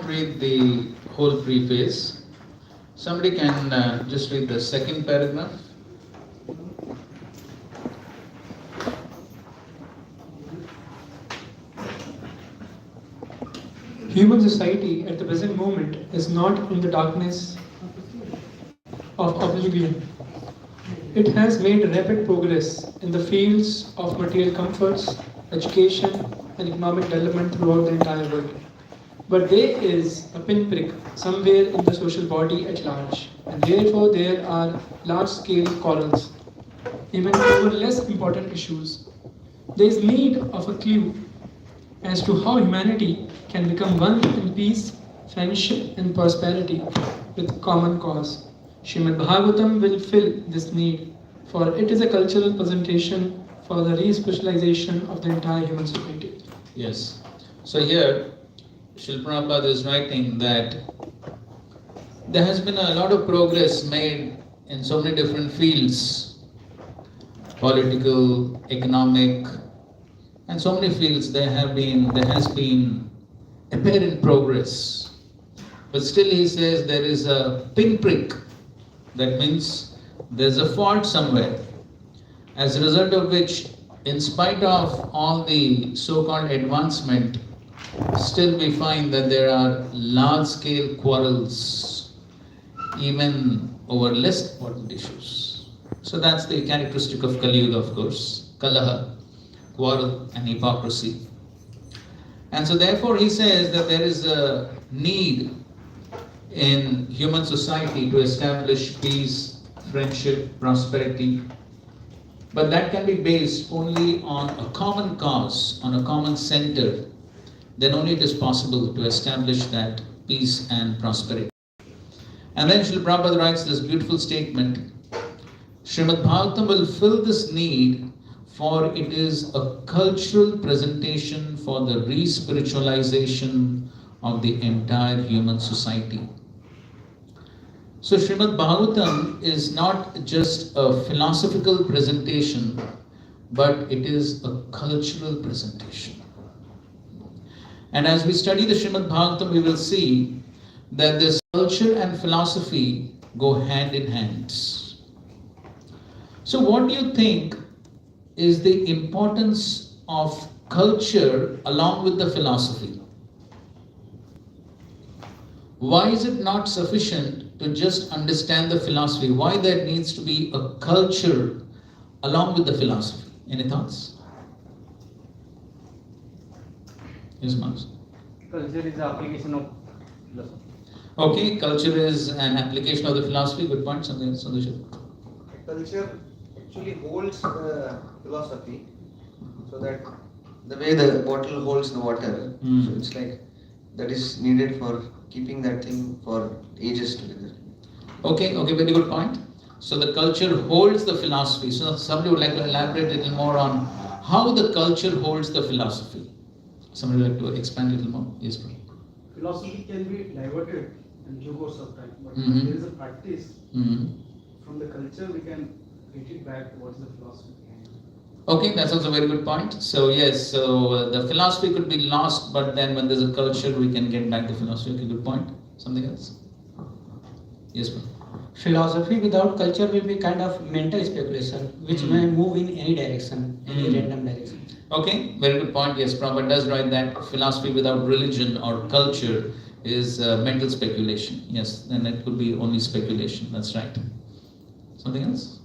not read the whole preface. Somebody can just read the second paragraph. Human society at the present moment is not in the darkness of oblivion. It has made rapid progress in the fields of material comforts, education, and economic development throughout the entire world. But there is a pinprick somewhere in the social body at large, and therefore there are large scale quarrels, even over less important issues. There is need of a clue as to how humanity can become one in peace, friendship, and prosperity with common cause. Srimad Bhagavatam will fill this need, for it is a cultural presentation for the re-spiritualization of the entire human society. Yes. So here, Srila Prabhupada is writing that there has been a lot of progress made in so many different fields, political, economic, and so many fields there has been apparent progress. But still he says there is a pinprick. That means there's a fault somewhere. As a result of which, in spite of all the so-called advancement, still we find that there are large-scale quarrels, even over less important issues. So that's the characteristic of Kali Yuga, of course. Kalaha, quarrel and hypocrisy. And so therefore he says that there is a need in human society to establish peace, friendship, prosperity. But that can be based only on a common cause, on a common center. Then only it is possible to establish that peace and prosperity. And then Srila Prabhupada writes this beautiful statement, Srimad Bhagavatam will fill this need, for it is a cultural presentation for the re-spiritualization of the entire human society. So Srimad Bhagavatam is not just a philosophical presentation, but it is a cultural presentation. And as we study the Srimad Bhagavatam, we will see that this culture and philosophy go hand in hand. So what do you think is the importance of culture along with the philosophy? Why is it not sufficient to just understand the philosophy? Why there needs to be a culture along with the philosophy? Any thoughts? Yes, Mars. Culture is the application of philosophy. Okay, culture is an application of the philosophy. Good point. Something else, Sandhya? Culture actually holds the philosophy, so that the way the bottle holds the water, so it's like that is needed for keeping that thing for ages together. Okay, very good point. So the culture holds the philosophy. So somebody would like to elaborate a little more on how the culture holds the philosophy. Somebody would like to expand a little more? Yes, please. Philosophy can be diverted in due course of time, but Mhm. there is a practice from the culture we can get it back towards the philosophy. Okay, that's also a very good point. So yes, so the philosophy could be lost, but then when there's a culture, we can get back the philosophy. Okay, good point. Something else? Yes, ma'am. Philosophy without culture will be kind of mental speculation, which may move in any direction, any random direction. Okay, very good point. Yes, Prabhupada does write that philosophy without religion or culture is mental speculation. Yes, then it could be only speculation. That's right. Something else?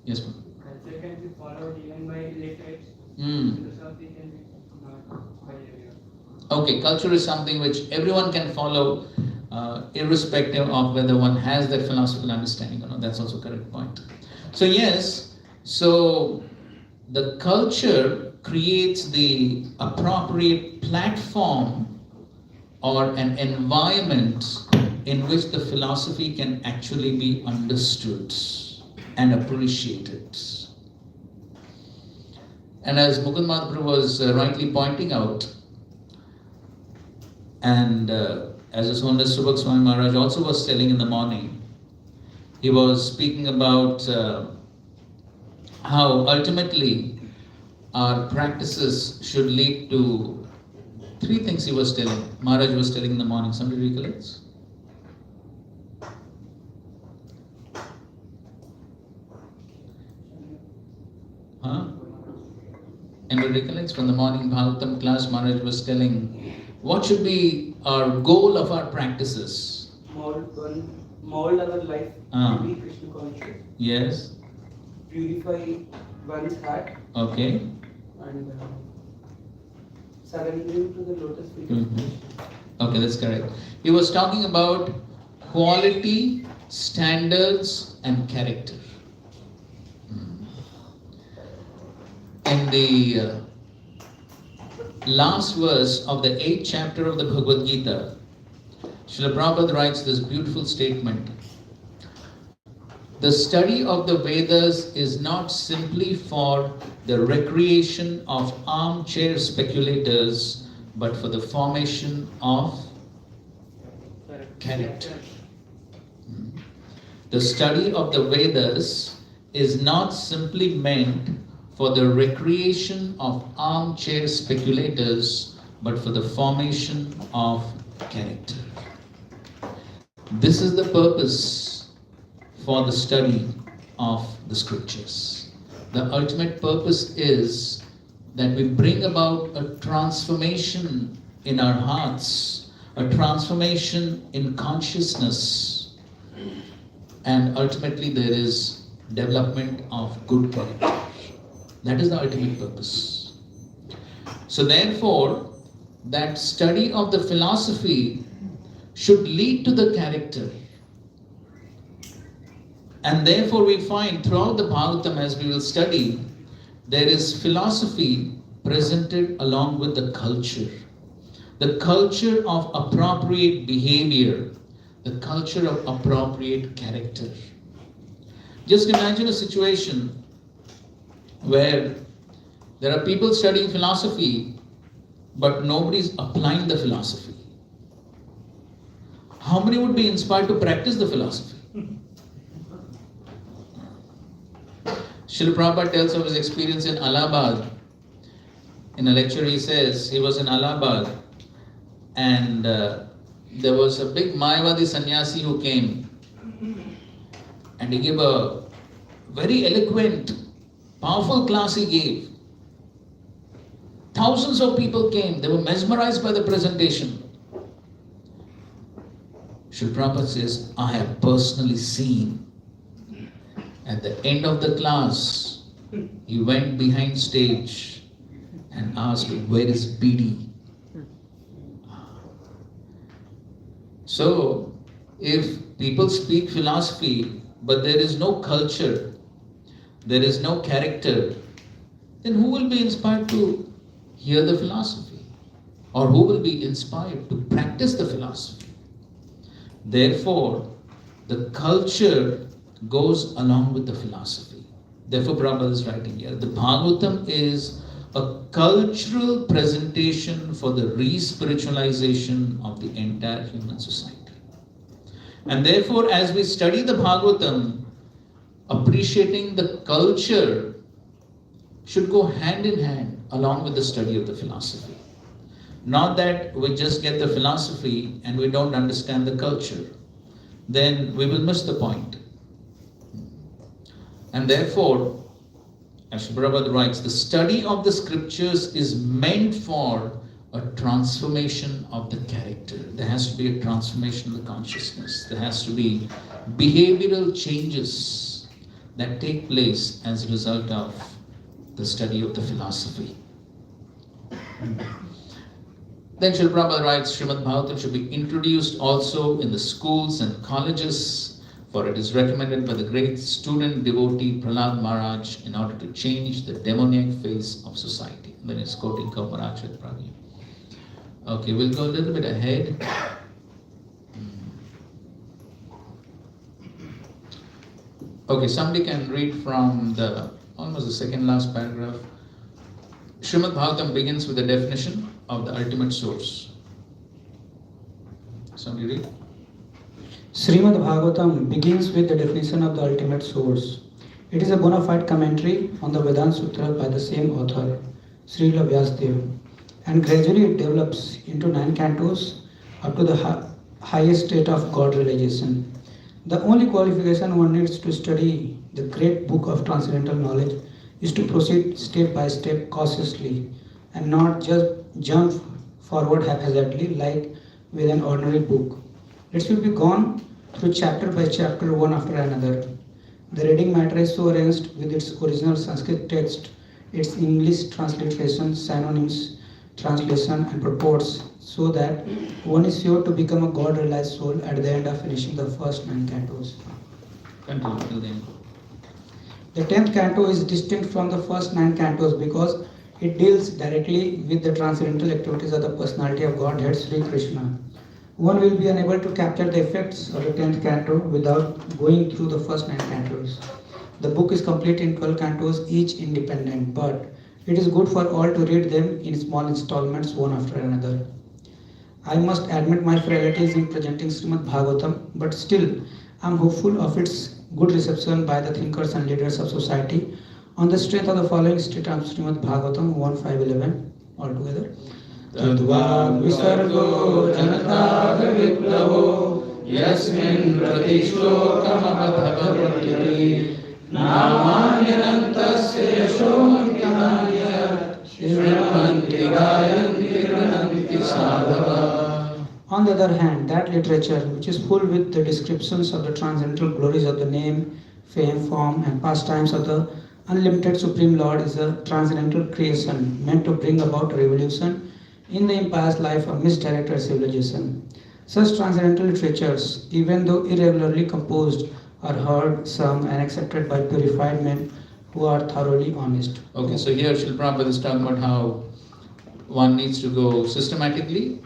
Yes, ma'am. Culture can be followed even by illiterates. Philosophy can be not by everyone. Okay, culture is something which everyone can follow, irrespective of whether one has that philosophical understanding or not. That's also a correct point. So yes, so the culture creates the appropriate platform or an environment in which the philosophy can actually be understood and appreciated. And as Mukund Mahaprabhu was rightly pointing out, and as His Holiness Subhak Swami Maharaj also was telling in the morning, he was speaking about how ultimately our practices should lead to Three things he was telling. Maharaj was telling in the morning. Somebody recollects? Huh? Anybody recollects? From the morning Bhagavatam class, Maharaj was telling what should be our goal of our practices. Mold our life Ah. to be Krishna conscious. Yes. Purify one's heart Okay. and surrendering to the lotus feet of Mhm. Krishna. Okay, that's correct. He was talking about quality, standards, and character. In the last verse of the 8th chapter of the Bhagavad Gita, Srila Prabhupada writes this beautiful statement. The study of the Vedas is not simply for the recreation of armchair speculators, but for the formation of character. The study of the Vedas is not simply meant for the recreation of armchair speculators, but for the formation of character. This is the purpose for the study of the scriptures. The ultimate purpose is that we bring about a transformation in our hearts, a transformation in consciousness, and ultimately there is development of good character. That is the ultimate purpose. So therefore, that study of the philosophy should lead to the character. And therefore we find throughout the Bhagavatam, as we will study, there is philosophy presented along with the culture. The culture of appropriate behavior, the culture of appropriate character. Just imagine a situation where there are people studying philosophy, but nobody is applying the philosophy. How many would be inspired to practice the philosophy? Srila Prabhupada tells of his experience in Allahabad. In a lecture he says, he was in Allahabad and there was a big Mayavadi sannyasi who came and he gave a very eloquent, powerful class he gave. Thousands of people came, they were mesmerized by the presentation. Srila Prabhupada says, I have personally seen. At the end of the class, he went behind stage and asked, where is BD? So, if people speak philosophy, but there is no culture, there is no character, then who will be inspired to hear the philosophy? Or who will be inspired to practice the philosophy? Therefore, the culture goes along with the philosophy. Therefore, Prabhupada is writing here. The Bhagavatam is a cultural presentation for the re-spiritualization of the entire human society. And therefore, as we study the Bhagavatam, appreciating the culture should go hand in hand along with the study of the philosophy. Not that we just get the philosophy and we don't understand the culture. Then we will miss the point. And therefore, as Prabhupada writes, the study of the scriptures is meant for a transformation of the character. There has to be a transformation of the consciousness. There has to be behavioral changes that take place as a result of the study of the philosophy. Then Srila Prabhupada writes, Srimad Bhagavatam should be introduced also in the schools and colleges, for it is recommended by the great student devotee Prahlad Maharaj in order to change the demoniac face of society. And then it's quoting Kaumaracharya Prabhu. Okay, we'll go a little bit ahead. Okay, somebody can read from the almost the second last paragraph. Srimad Bhagavatam begins with the definition of the ultimate source. Somebody read? Srimad Bhagavatam begins with the definition of the ultimate source. It is a bona fide commentary on the Vedanta Sutra by the same author, Srila Vyasadeva. and gradually it develops into 9 cantos up to the highest state of God realization. The only qualification one needs to study the great book of transcendental knowledge is to proceed step by step cautiously and not just jump forward haphazardly like with an ordinary book. It should be gone through chapter by chapter, one after another. The reading matter is so arranged with its original Sanskrit text, its English transliteration, synonyms, translation, and purports, so that one is sure to become a God realized soul at the end of finishing the first 9 cantos. Continue till the end. The 10th canto is distinct from the first 9 cantos because it deals directly with the transcendental activities of the personality of Godhead Sri Krishna. One will be unable to capture the effects of the 10th canto without going through the first 9 cantos. The book is complete in 12 cantos, each independent, but it is good for all to read them in small installments, one after another. I must admit my frailties in presenting Srimad Bhagavatam, but still I am hopeful of its good reception by the thinkers and leaders of society on the strength of the following statement of Srimad Bhagavatam 1.5.11 altogether. Tadvad visargo janatad viplavo yasmin prati shlokam abhagavati namanyanantasya yashomkyamanya shrimanti gayanti grananti sadhava. On the other hand, that literature, which is full with the descriptions of the transcendental glories of the name, fame, form, and pastimes of the unlimited Supreme Lord, is a transcendental creation meant to bring about a revolution in the impious life of misdirected civilization. Such transcendental literatures, even though irregularly composed, are heard, sung, and accepted by purified men who are thoroughly honest. Okay, so here Srila Prabhupada is talking about how one needs to go systematically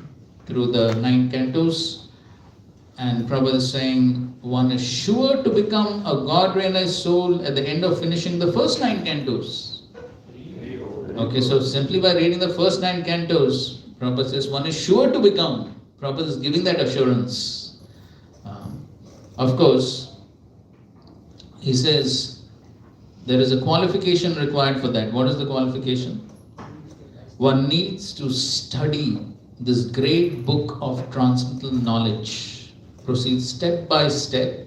through the 9 cantos, and Prabhupada is saying one is sure to become a God-realized soul at the end of finishing the first 9 cantos. Okay, so simply by reading the first 9 cantos, Prabhupada says one is sure to become. Prabhupada is giving that assurance. Of course, he says there is a qualification required for that. What is the qualification? One needs to study this great book of transcendental knowledge. Proceed step by step,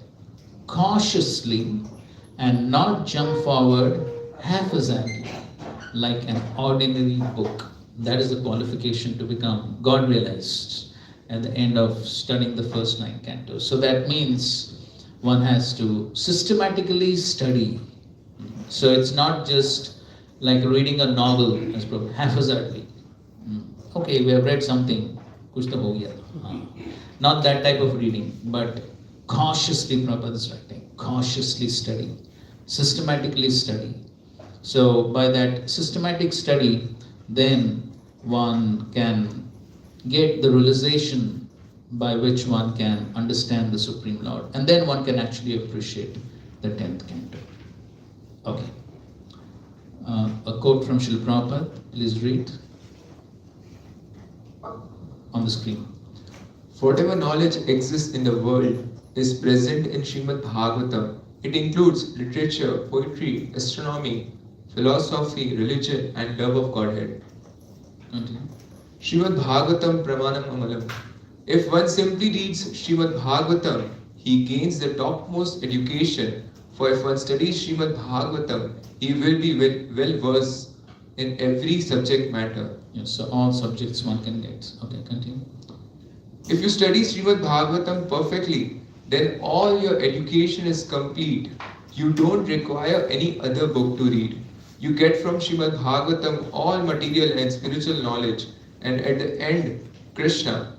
cautiously, and not jump forward haphazardly like an ordinary book. That is the qualification to become God realized at the end of studying the first 9 cantos. So that means one has to systematically study. So it's not just like reading a novel as haphazardly. Okay, we have read something, kuch to ho gaya. Not that type of reading, but cautiously Prabhupada is writing, cautiously study, systematically study. So by that systematic study, then one can get the realization by which one can understand the Supreme Lord, and then one can actually appreciate the 10th canto. Okay. A quote from Srila Prabhupada, please read on the screen. Whatever knowledge exists in the world is present in Srimad Bhagavatam. It includes literature, poetry, astronomy, philosophy, religion, and love of Godhead. Continue. Srimad Bhagavatam Pramanam Amalam. If one simply reads Srimad Bhagavatam, he gains the topmost education. For if one studies Srimad Bhagavatam, he will be well versed in every subject matter. Yes, so all subjects one can get. Okay, continue. If you study Srimad Bhagavatam perfectly, then all your education is complete. You don't require any other book to read. You get from Srimad Bhagavatam all material and spiritual knowledge, and at the end, Krishna.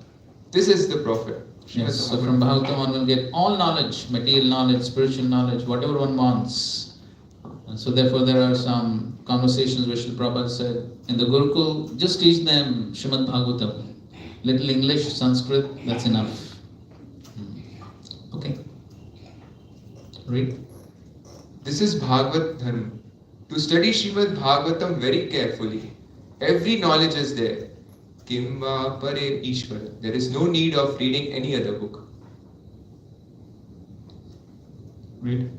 This is the prophet. Yes, so from Bhagavatam one will get all knowledge, material knowledge, spiritual knowledge, whatever one wants. And so therefore there are some conversations where Srila Prabhupada said, in the Gurukul, just teach them Srimad Bhagavatam. Little English, Sanskrit, that's enough. Okay. Read. This is Bhagavad Dharma. To study Srimad Bhagavatam very carefully. Every knowledge is there. Kimva Pare Ishvara. There is no need of reading any other book. Read.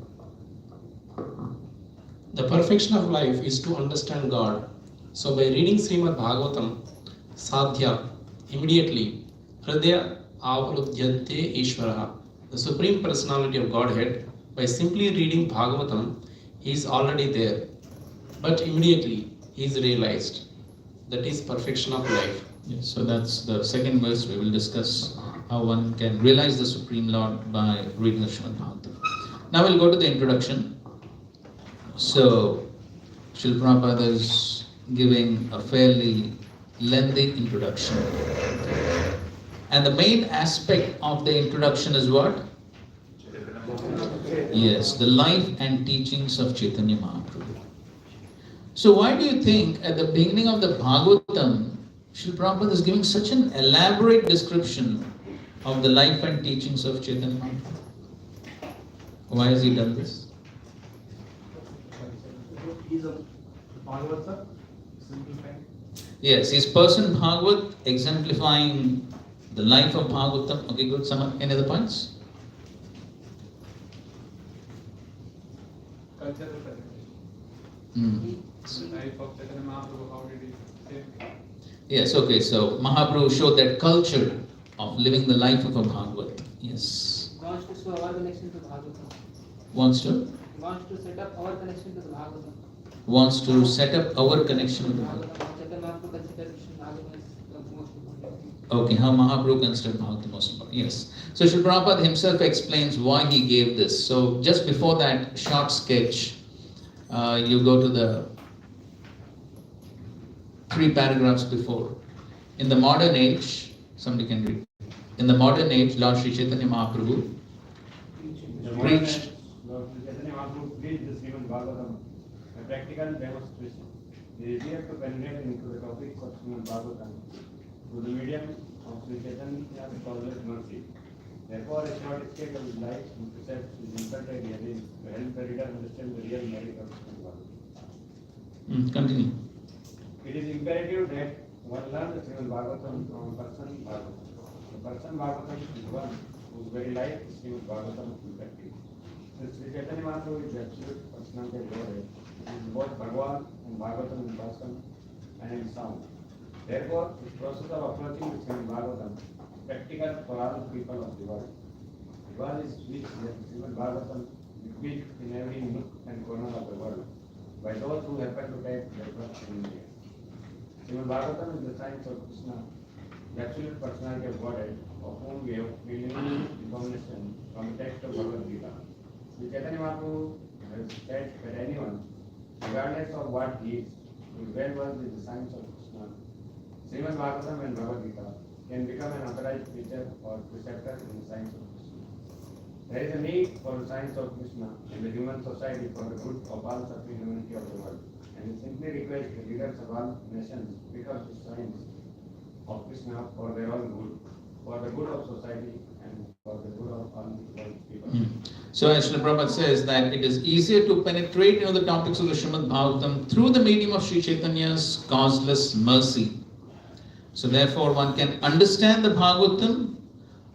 The perfection of life is to understand God. So by reading Srimad Bhagavatam, sadhya, immediately, hridaya avaludhyate Ishvaraha. The Supreme Personality of Godhead, by simply reading Bhagavatam, he is already there. But immediately he is realized. That is perfection of life. Yes, so that's the second verse. We will discuss how one can realize the Supreme Lord by reading the Srimad Bhagavatam. Now we'll go to the introduction. So, Srila Prabhupada is giving a fairly lengthy introduction. And the main aspect of the introduction is what? Yes, the life and teachings of Chaitanya Mahaprabhu. So why do you think at the beginning of the Bhagavatam, Srila Prabhupada is giving such an elaborate description of the life and teachings of Chaitanya Mahaprabhu? Why has he done this? He's a Bhagavata, simplifying. Yes, he's person Bhagavat exemplifying the life of Bhagavatam. Okay, good. Any other points? Culture of the life of Chaitanya Mahaprabhu, how did he say? Yes, okay, so Mahaprabhu showed that culture of living the life of a Bhagavat. Yes. Wants to show our connection to Bhagavatam. Wants to? Wants to set up our connection to the Bhagavatam. Wants to set up our connection with the Bhagavatam. Chaitanya Mahaprabhu considers Bhagavatam as the most important thing. Okay, how Mahaprabhu considered Bhagavatam most important. Yes. So Srila Prabhupada himself explains why he gave this. So just before that short sketch, you go to the 3 paragraphs before. In the modern age, somebody can read. In the modern age, Lord Sri Chaitanya Mahaprabhu preached. Lord Chaitanya Mahaprabhu preached the Srimad Bhagavatam, a practical demonstration. It is easier to penetrate into the topics of Srimad Bhagavatam through the medium of Sri Chaitanya's causeless mercy. Therefore, a short sketch of his life and precepts is inserted herein to help the reader understand the real merit of Srimad Bhagavatam. Continue. It is imperative that one learn the Srimad Bhagavatam from a person Bhagavatam. The person Bhagavatam is one whose very life is Srimad Bhagavatam in practice. Since Sri Chaitanya Mahaprabhu is the absolute personality of Godhead, he is both Bhagavan and Bhagavatam in person and in sound. Therefore, this process of approaching the Srimad Bhagavatam is practical for all people of the world. The world is rich that the Srimad Bhagavatam is bequeathed in every nook and corner of the world by those who happen to take their birth in India. Srimad Bhagavatam is the science of Krishna, the absolute personality of Godhead, of whom we have preliminary information from the text of Bhagavad Gita. Sri Chaitanya Mahaprabhu has said that anyone, regardless of what he is well versed in the science of Krishna, Srimad Bhagavatam and Bhagavad Gita, can become an authorized teacher or preceptor in the science of Krishna. There is a need for the science of Krishna in the human society for the good of all suffering humanity of the world. And we simply request the leaders of all nations to pick up the science of Krishna for their own good, for the good of society and for the good of all world people. So as Srila Prabhupada says that it is easier to penetrate into the topics of the Srimad Bhagavatam through the medium of Sri Chaitanya's causeless mercy. So therefore one can understand the Bhagavatam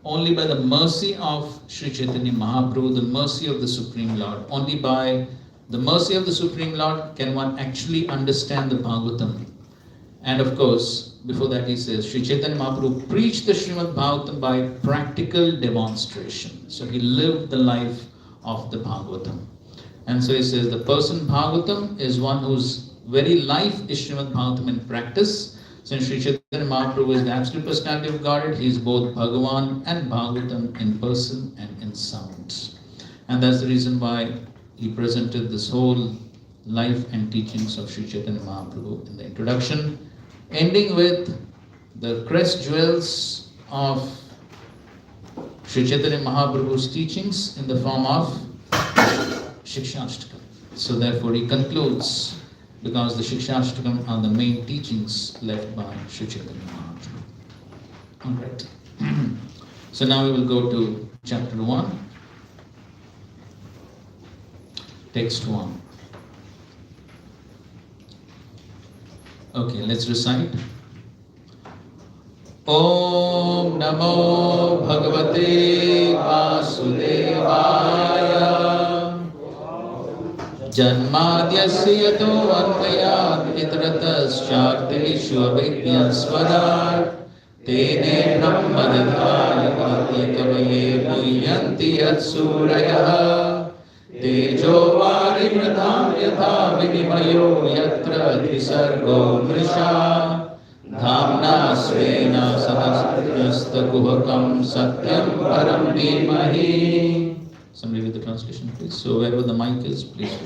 only by the mercy of Sri Chaitanya Mahaprabhu, the mercy of the Supreme Lord. Only by the mercy of the Supreme Lord can one actually understand the Bhagavatam. And of course, before that he says, Sri Chaitanya Mahaprabhu preached the Srimad Bhagavatam by practical demonstration. So he lived the life of the Bhagavatam. And so he says, the person Bhagavatam is one whose very life is Srimad Bhagavatam in practice. Since Sri Chaitanya Mahaprabhu is the absolute personality of Godhead, he is both Bhagavan and Bhagavatam in person and in sound. And that's the reason why he presented this whole life and teachings of Sri Chaitanya Mahaprabhu in the introduction, ending with the crest jewels of Sri Chaitanya Mahaprabhu's teachings in the form of Shikshashtakam. So therefore he concludes, because the Shikshashtakam are the main teachings left by Sri Chaitanya Mahaprabhu. Alright. So now we will go to chapter 1. Text 1. Okay, let's recite. Om Namo Bhagavate Vasudevaya. जन्माद्यस्य यतोऽन्वयात् इतरतश्चार्थेषु अविद्यस्वराट् तेने ब्रह्मदधायकवये मुह्यन्ति यत्सूरयः तेजो वारिमृतां यथा विनिमयो यत्र त्रिसर्गो मृषा धाम्ना स्वेन सहस्रस्तकुहकं सत्यं परं धीमहि. Somebody with the translation, please. So wherever the mic is, please.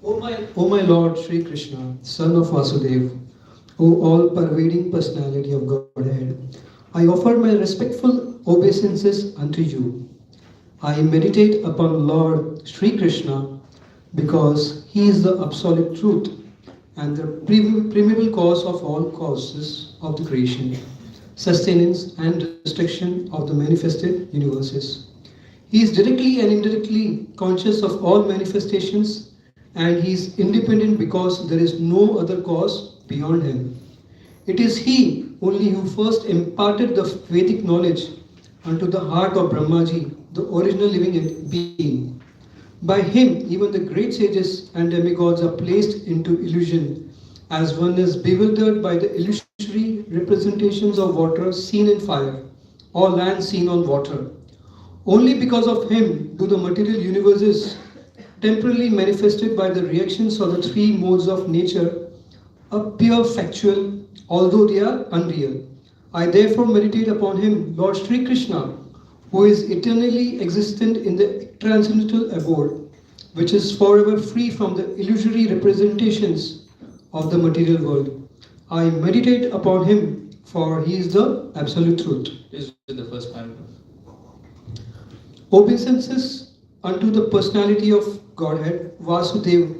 O my Lord Sri Krishna, Son of Vasudev, O all-pervading personality of Godhead, I offer my respectful obeisances unto you. I meditate upon Lord Sri Krishna because he is the absolute truth and the primeval cause of all causes of the creation, sustenance and restriction of the manifested universes. He is directly and indirectly conscious of all manifestations, and he is independent because there is no other cause beyond him. It is he only who first imparted the Vedic knowledge unto the heart of Brahmaji, the original living being. By him, even the great sages and demigods are placed into illusion, as one is bewildered by the illusory representations of water seen in fire, or land seen on water. Only because of him do the material universes, temporarily manifested by the reactions of the three modes of nature, appear factual, although they are unreal. I therefore meditate upon him, Lord Sri Krishna, who is eternally existent in the transcendental abode, which is forever free from the illusory representations of the material world. I meditate upon him, for he is the absolute truth. Please read the first paragraph. Obeisances unto the personality of Godhead, Vasudeva,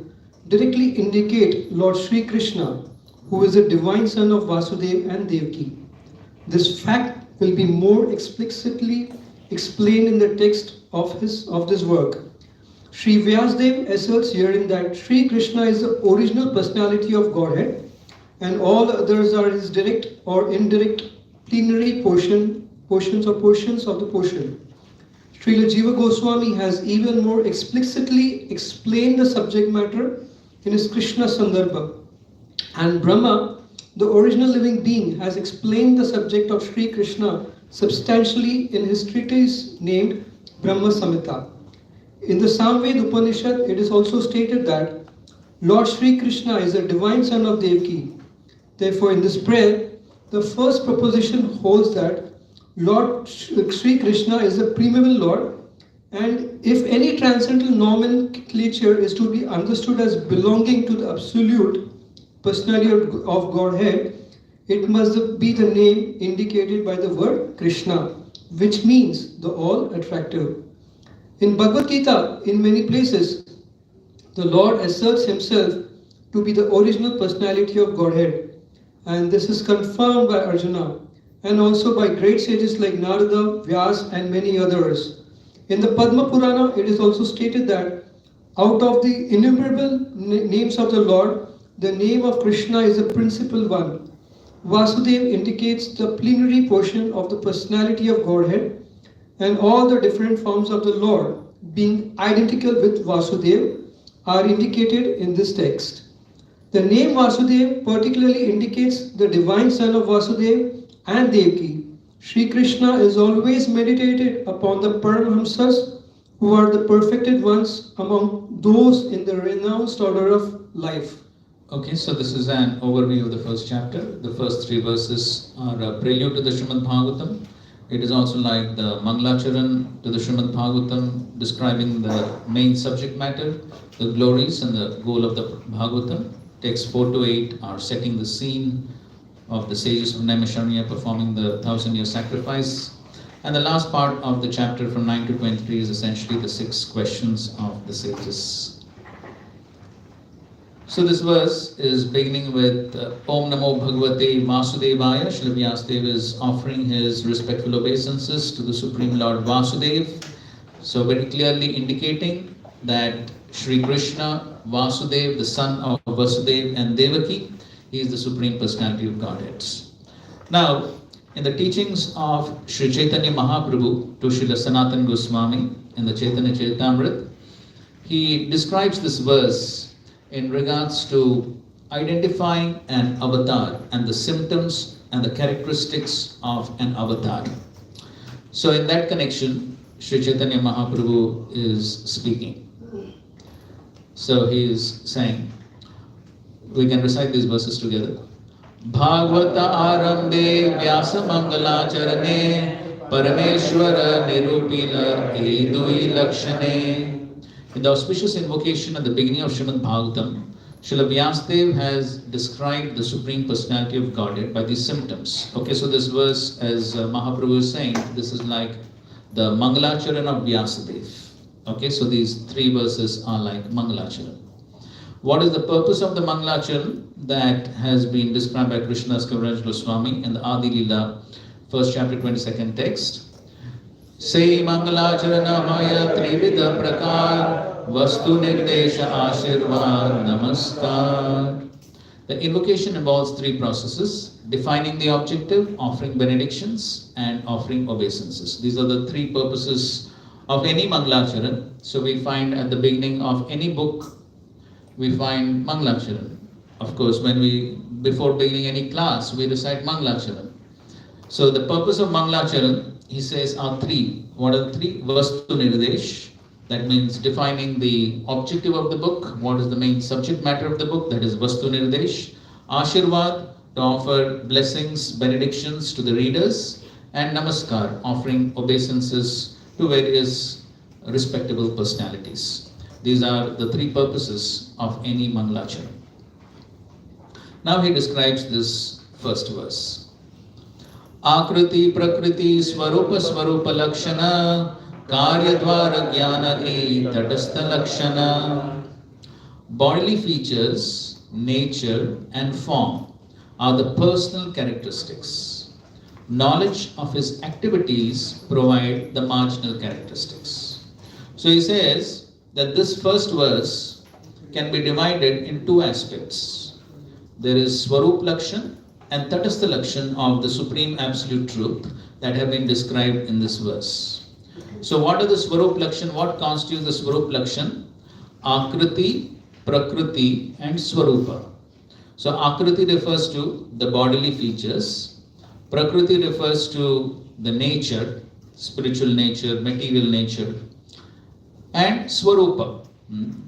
directly indicate Lord Sri Krishna, who is the divine son of Vasudeva and Devaki. This fact will be more explicitly explained in the text of this work. Sri Vyasdev asserts herein that Sri Krishna is the original personality of Godhead, and all others are his direct or indirect plenary portions of the portion. Srila Jiva Goswami has even more explicitly explained the subject matter in his Krishna Sandarbha. And Brahma, the original living being, has explained the subject of Sri Krishna substantially in his treatise named Brahma Samhita. In the Samved Upanishad, it is also stated that Lord Sri Krishna is the divine son of Devaki. Therefore, in this prayer, the first proposition holds that Lord Sri Krishna is the primeval Lord, and if any transcendental nomenclature is to be understood as belonging to the absolute personality of Godhead, it must be the name indicated by the word Krishna, which means the all-attractive. In Bhagavad Gita, in many places, the Lord asserts himself to be the original personality of Godhead, and this is confirmed by Arjuna and also by great sages like Narada, Vyas, and many others. In the Padma Purana, it is also stated that out of the innumerable names of the Lord, the name of Krishna is the principal one. Vasudeva indicates the plenary portion of the personality of Godhead, and all the different forms of the Lord, being identical with Vasudeva, are indicated in this text. The name Vasudeva particularly indicates the divine son of Vasudeva and Devaki. Sri Krishna is always meditated upon the Paramhamsas, who are the perfected ones among those in the renounced order of life. Okay, so this is an overview of the first chapter. The first 3 verses are a prelude to the Srimad Bhagavatam. It is also like the Mangalacharan to the Srimad Bhagavatam, describing the main subject matter, the glories and the goal of the Bhagavatam. Texts 4 to 8 are setting the scene of the sages of Naimisharanya performing the 1,000-year sacrifice. And the last part of the chapter from 9 to 23 is essentially the 6 questions of the sages. So this verse is beginning with Om Namo Bhagavate Vasudevaya. Srila Vyasdev is offering his respectful obeisances to the Supreme Lord Vasudev. So very clearly indicating that Sri Krishna, Vasudev, the son of Vasudeva and Devaki, he is the Supreme Personality of Godhead. Now, in the teachings of Sri Chaitanya Mahaprabhu to Srila Sanatana Goswami in the Chaitanya Charitamrita, he describes this verse in regards to identifying an avatar and the symptoms and the characteristics of an avatar. So in that connection, Sri Chaitanya Mahaprabhu is speaking. So he is saying, we can recite these verses together. Bhagavata Arambe Vyasa Mangalacharane Parameshwara Nirupila Edui Lakshane. In the auspicious invocation at the beginning of Srimad Bhagavatam, Srila Vyasadeva has described the Supreme Personality of Godhead by these symptoms. Okay, so this verse, as Mahaprabhu is saying, this is like the Mangalacharan of Vyasadeva. Okay, so these three verses are like Mangalacharan. What is the purpose of the Mangalacharan that has been described by Krishnadas Kaviraj Goswami in the Adi Lila, 1st chapter, 22nd text? Say Mangalacharana Maya Trivida Prakar Vastu Nirdesha Ashirvad Namaskar. The invocation involves three processes: defining the objective, offering benedictions, and offering obeisances. These are the three purposes of any Mangalacharan. So we find at the beginning of any book, we find Mangalacharan. Of course, before beginning any class, we recite Mangalacharan. So the purpose of Mangalacharan, he says, are three. What are the three? Vastu Nirdesh, that means defining the objective of the book. What is the main subject matter of the book? That is Vastu Nirdesh. Ashirvad, to offer blessings, benedictions to the readers. And Namaskar, offering obeisances to various respectable personalities. These are the three purposes of any Mangalacharan. Now he describes this first verse. Akriti Prakriti Swarupa Swarupa Lakshana Karya Dvara Jnana E Tatastha Lakshana. Bodily features, nature and form are the personal characteristics. Knowledge of his activities provide the marginal characteristics. So he says that this first verse can be divided in two aspects. There is Swarup Lakshan and Tatastha Lakshan of the Supreme Absolute Truth that have been described in this verse. So what are the Swarup Lakshan? What constitutes the Swarup Lakshan? Akriti, Prakriti and Swarupa. So Akriti refers to the bodily features. Prakriti refers to the nature, spiritual nature, material nature. And Swarupa,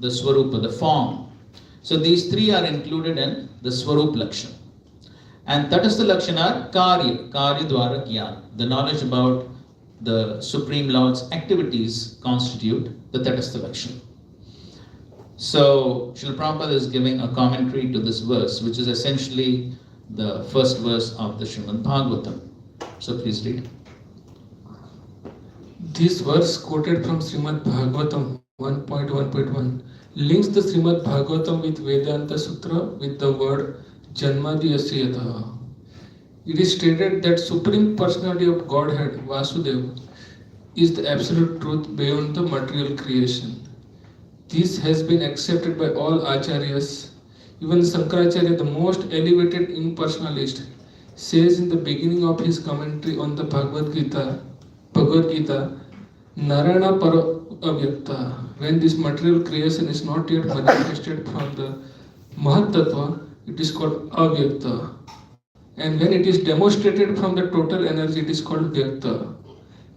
the Swarupa, the form. So these three are included in the Swarup Lakshan. And Tatastha Lakshan are Karya Dvara Jnana. The knowledge about the Supreme Lord's activities constitute the Tatastha Lakshan. So Srila Prabhupada is giving a commentary to this verse, which is essentially the first verse of the Srimad Bhagavatam. So please read. This verse quoted from Srimad Bhagavatam 1.1.1 links the Srimad Bhagavatam with Vedanta Sutra with the word Janmadi Yasya. It is stated that Supreme Personality of Godhead, Vasudeva, is the absolute truth beyond the material creation. This has been accepted by all Acharyas. Even Sankaracharya, the most elevated impersonalist, says in the beginning of his commentary on the Bhagavad Gita, Narayana Para Avyakta, when this material creation is not yet manifested from the Mahat Tattva, it is called Avyakta. And when it is demonstrated from the total energy, it is called Vyakta.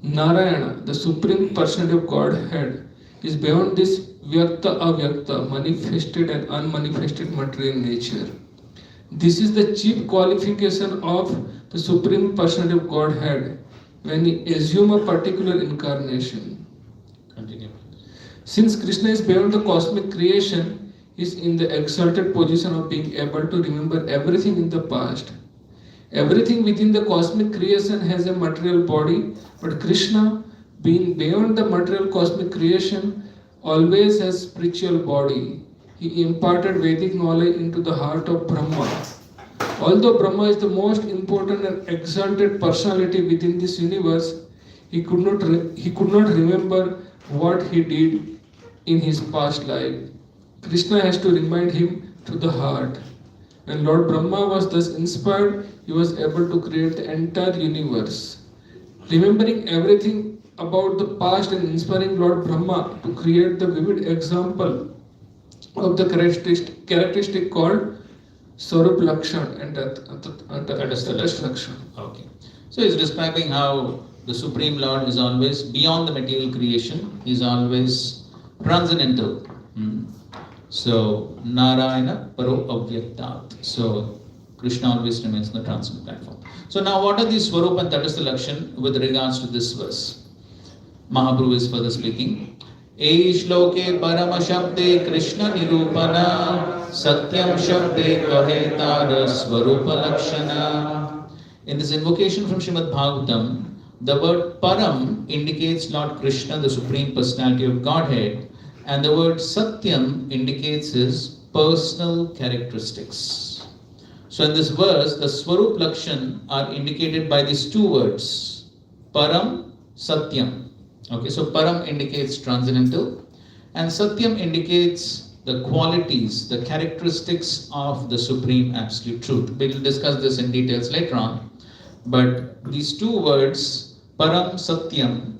Narayana, the Supreme Personality of Godhead, is beyond this Vyakta Avyakta, manifested and unmanifested material nature. This is the chief qualification of the Supreme Personality of Godhead when he assumes a particular incarnation. Continue. Since Krishna is beyond the cosmic creation, he is in the exalted position of being able to remember everything in the past. Everything within the cosmic creation has a material body, but Krishna, being beyond the material cosmic creation, always has spiritual body. He imparted Vedic knowledge into the heart of Brahma. Although Brahma is the most important and exalted personality within this universe, he could not remember what he did in his past life. Krishna has to remind him to the heart. When Lord Brahma was thus inspired, he was able to create the entire universe. Remembering everything about the past and inspiring Lord Brahma to create the vivid example of the characteristic called Swarup Lakshan and Tatastha Lakshan. Okay. So he's describing how the Supreme Lord is always beyond the material creation. He's always transcendental. So Narayana Paro Avyaktat. So Krishna always remains on the transcendent platform. So now what are these Swarup and Tatastha Lakshan with regards to this verse? Mahaprabhu is further speaking. Eishloke Parama Shabde Krishna Nirupana Satyam Shabde Kahetara Swarupa Lakshana. In this invocation from Srimad Bhagavatam, the word Param indicates Lord Krishna, the Supreme Personality of Godhead, and the word Satyam indicates his personal characteristics. So in this verse, the Swarup Lakshan are indicated by these two words, Param, Satyam. Okay, so Param indicates transcendental and Satyam indicates the qualities, the characteristics of the Supreme Absolute Truth. We will discuss this in details later on. But these two words, Param, Satyam,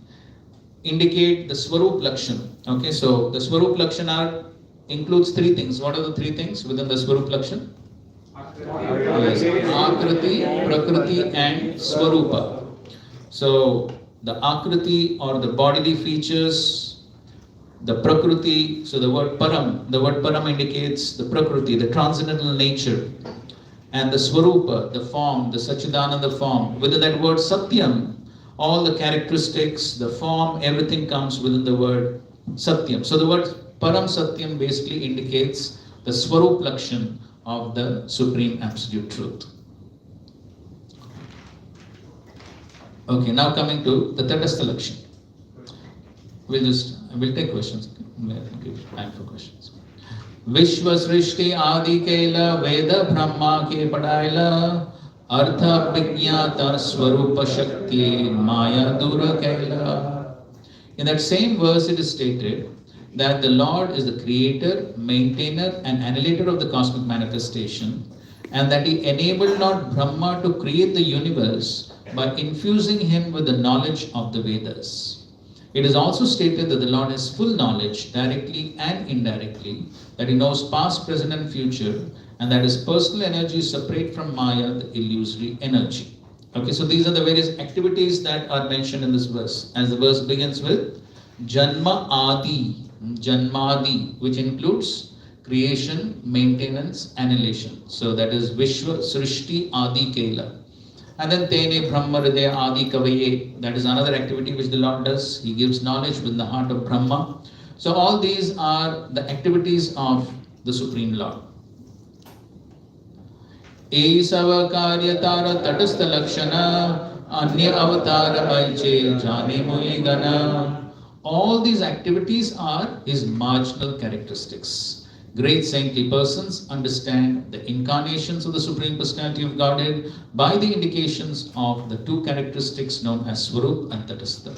indicate the Swarup Lakshan. Okay, so the Swarup Lakshan includes three things. What are the three things within the Swarup Lakshan? Yes, Akriti, Prakriti and Swarupa. So the Akriti or the bodily features, the Prakriti, so the word Param indicates the Prakriti, the transcendental nature, and the Swarupa, the form, the Sachidananda form. Within that word Satyam, all the characteristics, the form, everything comes within the word Satyam. So the word Param Satyam basically indicates the Swarup Lakshan of the Supreme Absolute Truth. Okay, now coming to the Tatastha Lakshan. We'll take questions. We'll give time for questions. Vishwa Srishti Adi Kaila Veda Brahma Ke Padaila Artha Vigyata Swarupa Shakti Maya Dura Kaila. In that same verse it is stated that the Lord is the creator, maintainer and annihilator of the cosmic manifestation, and that he enabled Lord Brahma to create the universe by infusing him with the knowledge of the Vedas. It is also stated that the Lord has full knowledge, directly and indirectly, that he knows past, present and future, and that his personal energy is separate from Maya, the illusory energy. Okay, so these are the various activities that are mentioned in this verse. As the verse begins with Janma Adi, which includes creation, maintenance, annihilation. So that is Vishwa Srishti Adi Kaila. And then Tene Brahma Hridaya Adi Kavaye, that is another activity which the Lord does. He gives knowledge within the heart of Brahma. So all these are the activities of the Supreme Lord. Esava Karyatara Tatastha Lakshana Anya Avatara Aiche Jani Mui Gana. All these activities are his marginal characteristics. Great saintly persons understand the incarnations of the Supreme Personality of Godhead by the indications of the two characteristics known as Swarup and Tatastha.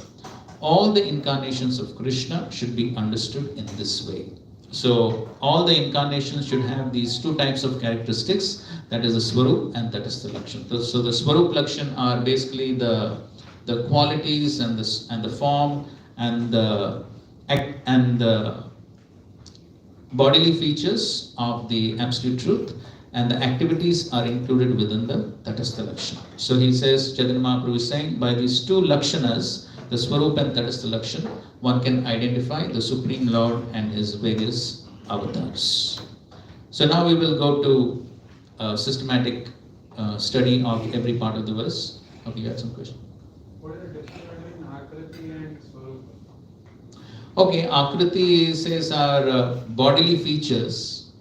All the incarnations of Krishna should be understood in this way. So all the incarnations should have these two types of characteristics, that is the Swarup and Tatastha Lakshan. So the Swarup Lakshan are basically the qualities and the form and the bodily features of the Absolute Truth, and the activities are included within the Tatastha Lakshan. So he says, Chaitanya Mahaprabhu is saying, by these two Lakshanas, the Swarup and Tatastha Lakshan, one can identify the Supreme Lord and his various avatars. So now we will go to a systematic study of every part of the verse. Okay, you had some question? What is the difference between Akriti and Swarupa? Okay, Akriti says are bodily features.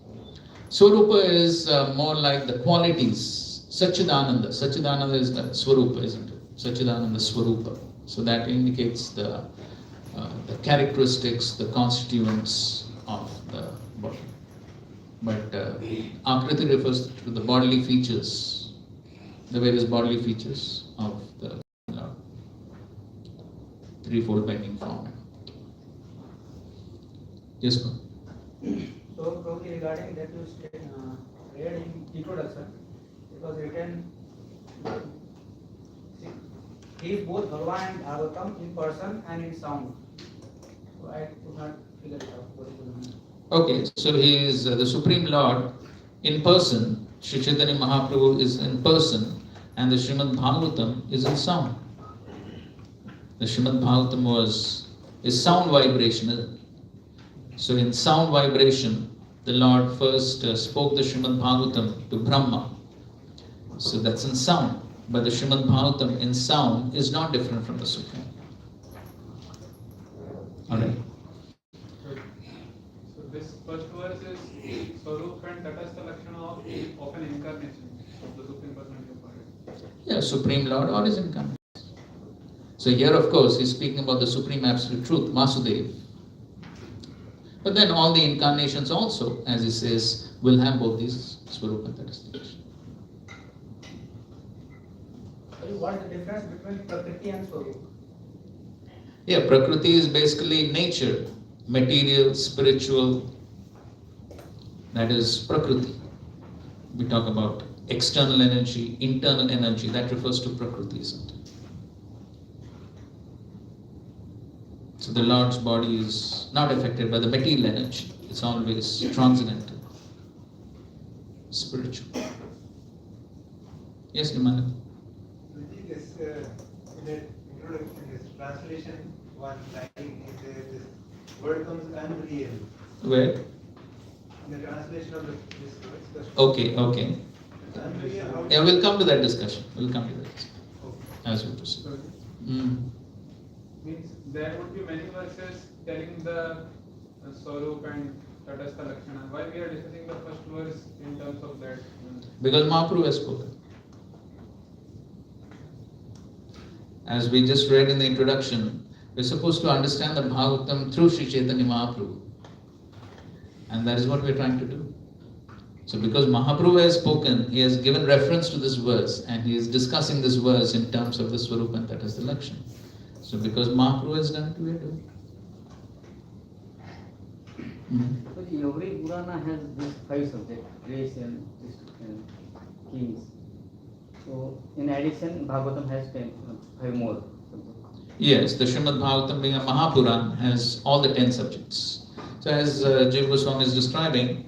Swarupa is more like the qualities. Sachidananda. Sachidananda is the Swarupa, isn't it? Sachidananda Swarupa. So that indicates the characteristics, the constituents of the body. But Akriti refers to the bodily features, the various bodily features of the Lord. Threefold bending form. Yes, sir. So probably regarding that you read in introduction, it was written he is both Bhagavan and Bhagavatam in person and in sound. So I could not figure it out. What is going on? Okay, so he is the Supreme Lord in person. Sri Chaitanya Mahaprabhu is in person, and the Srimad Bhagavatam is in sound. The Srimad Bhagavatam is sound vibrational. So in sound vibration, the Lord first spoke the Srimad Bhagavatam to Brahma. So that's in sound. But the Srimad Bhagavatam in sound is not different from the Supreme. Alright. So this first verse is Swarup and Tatastha Lakshana of an incarnation of the Supreme Personality of Godhead. Yeah, Supreme Lord or his incarnation. So here, of course, he's speaking about the Supreme Absolute Truth, Vasudeva. But then all the incarnations also, as he says, will have both these Swarup and Tatastha. What is the difference between Prakriti and Swarup? Yeah, Prakriti is basically nature, material, spiritual. That is Prakriti. We talk about external energy, internal energy, that refers to Prakriti, isn't it? So the Lord's body is not affected by the material energy. It's always transcendental, spiritual. Yes, Nimana? This, in the introduction, this translation, one line, this word comes unreal. Where? In the translation of this verse. Okay. It's unreal. Yeah, we'll come to that discussion. As we proceed. Means there would be many verses telling the Swarup and Tatastha Lakshana. Why we are discussing the first verse in terms of that? Because Mahaprabhu has spoken. As we just read in the introduction, we're supposed to understand the Bhagavatam through Sri Chaitanya Mahaprabhu. And that is what we're trying to do. So because Mahaprabhu has spoken, he has given reference to this verse and he is discussing this verse in terms of the Swarup and Tatastha Lakshana. So because Mahaprabhu has done it, we are doing it. But every Purana has these 5 subjects, grace and kings. So in addition, Bhagavatam has 5 more subjects. Yes, the Srimad Bhagavatam being a Mahapuran has all the 10 subjects. So as Jiva Goswami is describing,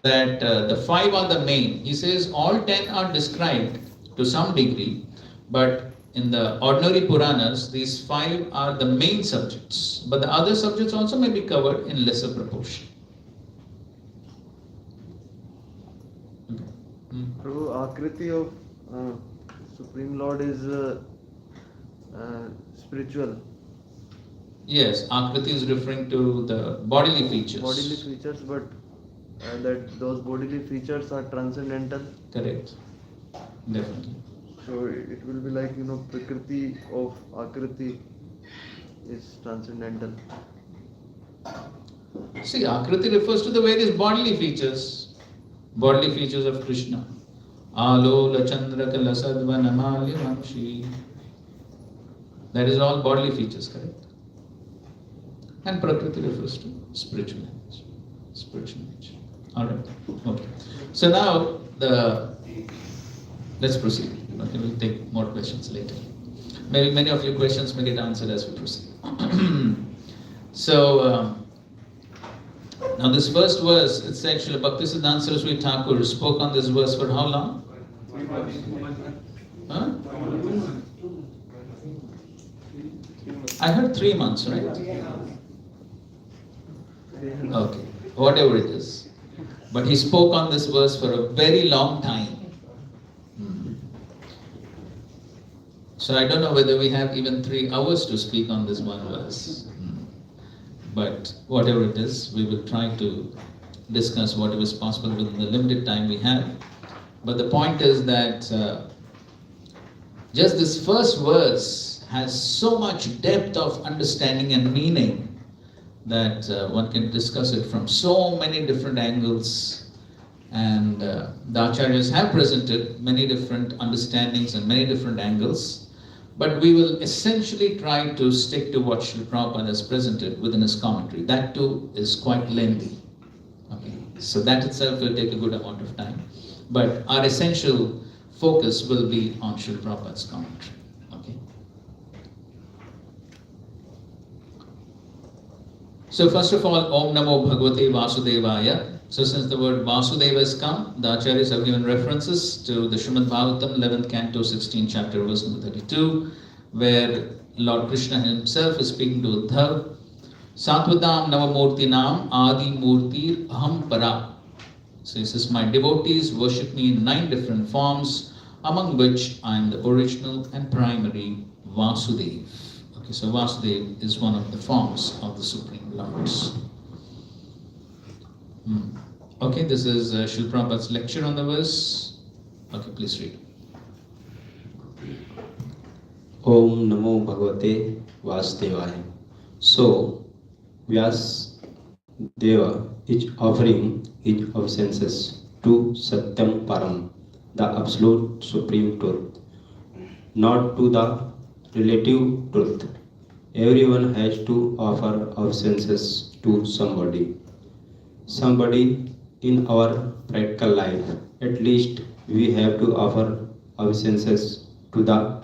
that the 5 are the main. He says all 10 are described to some degree, but in the ordinary Puranas, these 5 are the main subjects. But the other subjects also may be covered in lesser proportion. Okay. Prabhu, Akriti of Supreme Lord is spiritual. Yes, Akriti is referring to the bodily features. Bodily features, but that those bodily features are transcendental. Correct. Definitely. So it will be like, Prakriti of Akriti is transcendental. See, Akriti refers to the various bodily features. Bodily features of Krishna. Alola Chandra Kalasadva Namali Mamshi. That is all bodily features, correct? And Prakriti refers to spiritual nature. Alright. Okay. So now let's proceed. Okay, we'll take more questions later. Maybe many of your questions may get answered as we proceed. So now this first verse, it's actually Bhaktisiddhanta Saraswati Thakur spoke on this verse for how long? Huh? I heard 3 months, right? Okay, whatever it is. But he spoke on this verse for a very long time. So I don't know whether we have even 3 hours to speak on this one verse. But whatever it is, we will try to discuss whatever is possible within the limited time we have. But the point is that just this first verse has so much depth of understanding and meaning that one can discuss it from so many different angles. And the Acharyas have presented many different understandings and many different angles. But we will essentially try to stick to what Srila Prabhupada has presented within his commentary. That too is quite lengthy. Okay. So that itself will take a good amount of time. But our essential focus will be on Srila Prabhupada's commentary. Okay. So first of all, Om Namo Bhagavate Vasudevaya. So since the word Vasudeva has come, the Acharyas have given references to the Srimad Bhagavatam, 11th canto, 16th chapter, verse number 32, where Lord Krishna himself is speaking to Uddhav. Satvadam Navamurtinam Adi Murti Aham Para. So he says, my devotees worship me in 9 different forms, among which I am the original and primary Vasudev. Okay, so Vasudev is one of the forms of the Supreme Lords. Okay, this is Srila Prabhupada's lecture on the verse. Okay, please read. Om Namo Bhagavate Vasudevaya. So, Vyas Deva is offering his obeisances to Satyam Param, the absolute supreme truth, not to the relative truth. Everyone has to offer obeisances to somebody. Somebody in our practical life. At least we have to offer obeisances to the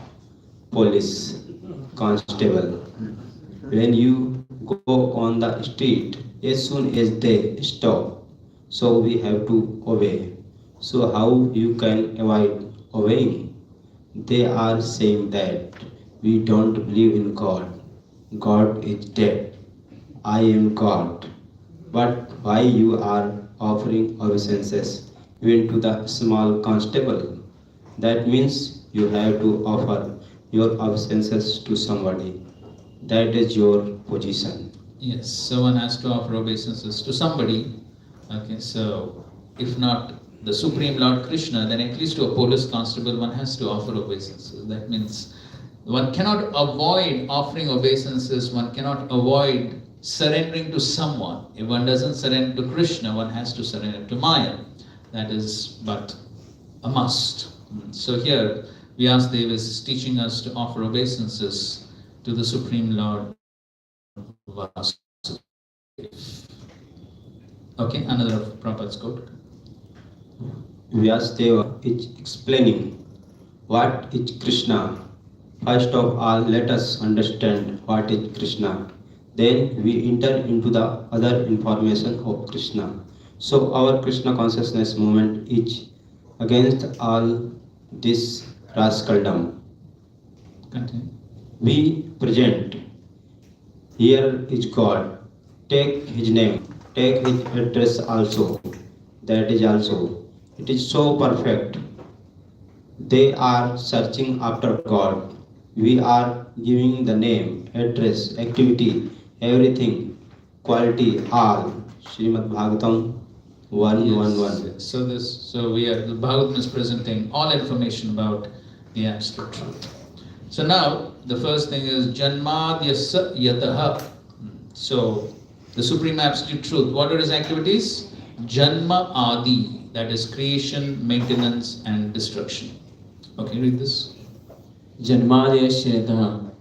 police constable. When you go on the street, as soon as they stop, so we have to obey. So how you can avoid obeying? They are saying that we don't believe in God. God is dead. I am God. But why you are offering obeisances even to the small constable? That means you have to offer your obeisances to somebody. That is your position. Yes, so one has to offer obeisances to somebody. Okay, so if not the Supreme Lord Krishna, then at least to a police constable one has to offer obeisances. That means one cannot avoid offering obeisances, one cannot avoid surrendering to someone. If one doesn't surrender to Krishna, one has to surrender to Maya. That is but a must. So here, Vyasadeva is teaching us to offer obeisances to the Supreme Lord Vasudeva. Okay, another of Prabhupada's quote. Vyasadeva is explaining what is Krishna. First of all, let us understand what is Krishna. Then we enter into the other information of Krishna. So our Krishna consciousness movement is against all this rascaldom. Continue. Be present. Here is God. Take his name. Take his address also. That is also. It is so perfect. They are searching after God. We are giving the name, address, activity, everything, quality, all. Srimad Bhagavatam 1:1:1. Yes. So the Bhagavatam is presenting all information about the absolute truth. So now the first thing is Janmadyasa Yataha. So the Supreme Absolute Truth. What are his activities? Janma Adi, that is creation, maintenance and destruction. Okay, read this. Janmadhyasya,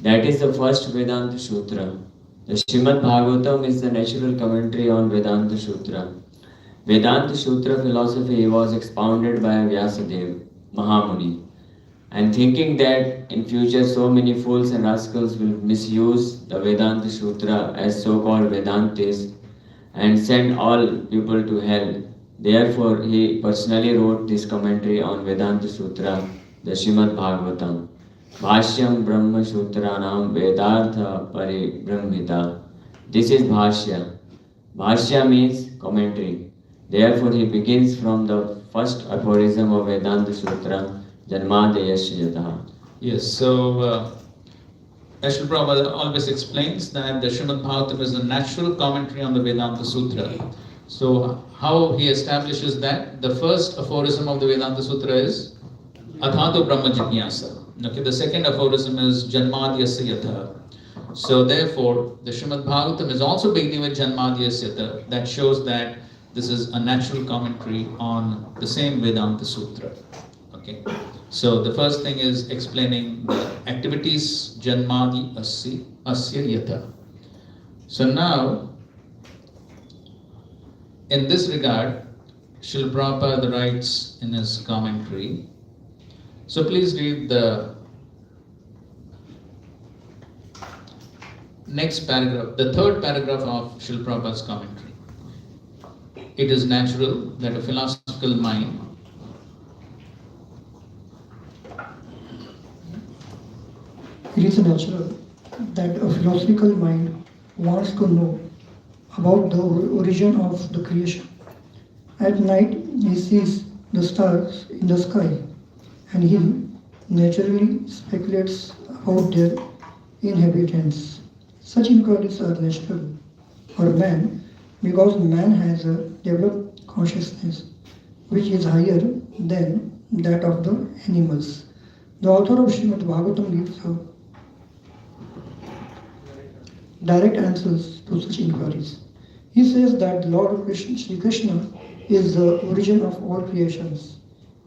that is the first Vedanta Sutra. The Srimad Bhagavatam is the natural commentary on Vedanta Sutra. Vedanta Sutra philosophy was expounded by Vyasadeva, Mahamuni, and thinking that in future so many fools and rascals will misuse the Vedanta Sutra as so-called Vedantis and send all people to hell. Therefore, he personally wrote this commentary on Vedanta Sutra, the Srimad Bhagavatam. Bhashyam Brahma Sutranam Vedartha Paribrahmita. This is Bhashya. Bhashya means commentary. Therefore, he begins from the first aphorism of Vedanta Sutra, Janmadhyasya Yataha. Yes, so Srila Prabhupada always explains that the Srimad Bhagavatam is a natural commentary on the Vedanta Sutra. So how he establishes that? The first aphorism of the Vedanta Sutra is Athato Brahma Jignasa. Okay, the second aphorism is Janmadyasya Yatha. So therefore, the Srimad Bhagavatam is also beginning with Janmadyasya Yatha. That shows that this is a natural commentary on the same Vedanta Sutra. Okay, so the first thing is explaining the activities Janmadyasya Yatha. So now, in this regard, Srila Prabhupada writes in his commentary. So please read the next paragraph, the third paragraph of Srila Prabhupada's commentary. It is natural that a philosophical mind It is natural that a philosophical mind wants to know about the origin of the creation. At night, he sees the stars in the sky and he naturally speculates about their inhabitants. Such inquiries are natural for man because man has a developed consciousness which is higher than that of the animals. The author of Srimad Bhagavatam gives a direct answers to such inquiries. He says that Lord Krishna, Sri Krishna is the origin of all creations.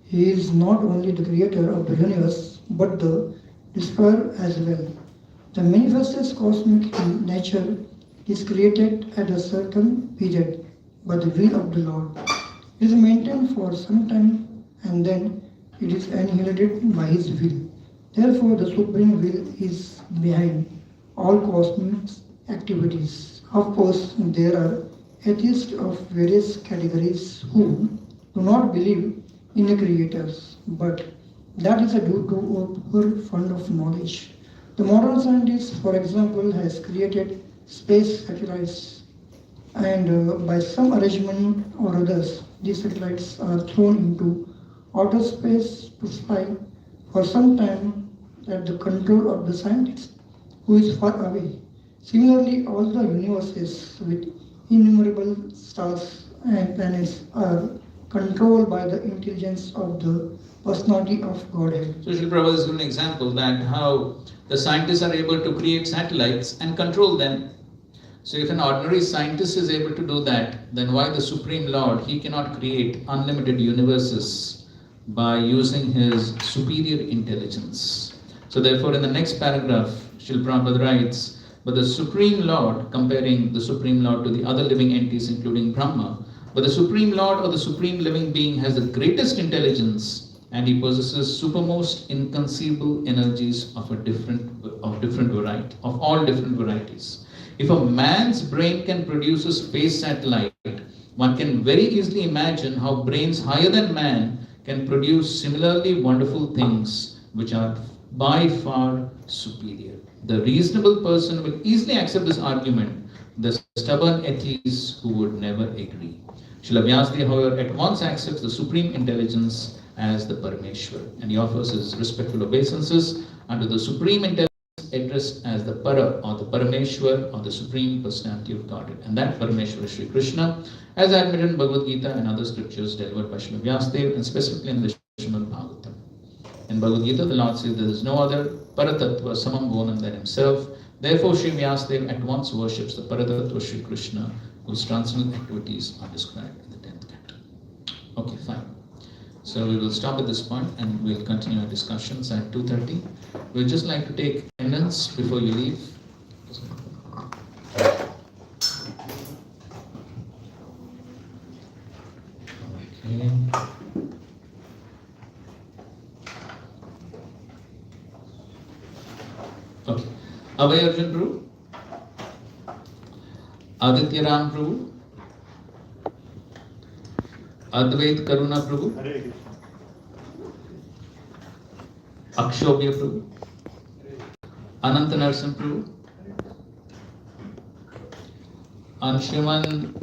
He is not only the creator of the universe but the destroyer as well. The manifested cosmic nature is created at a certain period by the will of the Lord. It is maintained for some time and then it is annihilated by His will. Therefore, the Supreme Will is behind all cosmic activities. Of course, there are atheists of various categories who do not believe in a creator, but that is due to a poor fund of knowledge. The modern scientist, for example, has created space satellites, and by some arrangement or others, these satellites are thrown into outer space to fly for some time at the control of the scientist who is far away. Similarly, all the universes with innumerable stars and planets are controlled by the intelligence of the personality of Godhead. So Srila Prabhupada is giving an example that how the scientists are able to create satellites and control them. So if an ordinary scientist is able to do that, then why the Supreme Lord, He cannot create unlimited universes by using His superior intelligence. So therefore in the next paragraph, Srila Prabhupada writes, but the Supreme Lord, comparing the Supreme Lord to the other living entities including Brahma, but the Supreme Lord or the Supreme Living Being has the greatest intelligence and He possesses supermost inconceivable energies of all different varieties. If a man's brain can produce a space satellite, one can very easily imagine how brains higher than man can produce similarly wonderful things which are by far superior. The reasonable person will easily accept this argument, the stubborn atheist who would never agree. Srila Vyasadeva, however, at once accepts the supreme intelligence as the Parameshwar, and he offers his respectful obeisances unto the supreme intelligence addressed as the Para or the Parameshwar or the Supreme Personality of Godhead. And that Parameshwar is Sri Krishna, as admitted in Bhagavad Gita and other scriptures delivered by Srila Vyasadeva, and specifically in the Srimad Bhagavatam. In Bhagavad Gita, the Lord says there is no other Paratattva Samam Gonam than Himself. Therefore, Sri Vyasadeva at once worships the Paratattva Sri Krishna, whose transcendental activities are described in the 10th canto. Okay, fine. So we will stop at this point and we'll continue our discussions at 2:30. We'd just like to take attendance before you leave. Okay. Okay. Abhay Arjun Prabhu, Aditya Ram Prabhu, Advait Karuna Prabhu, Akshobhya Prabhu, Ananta Narsimha Prabhu, Anshuman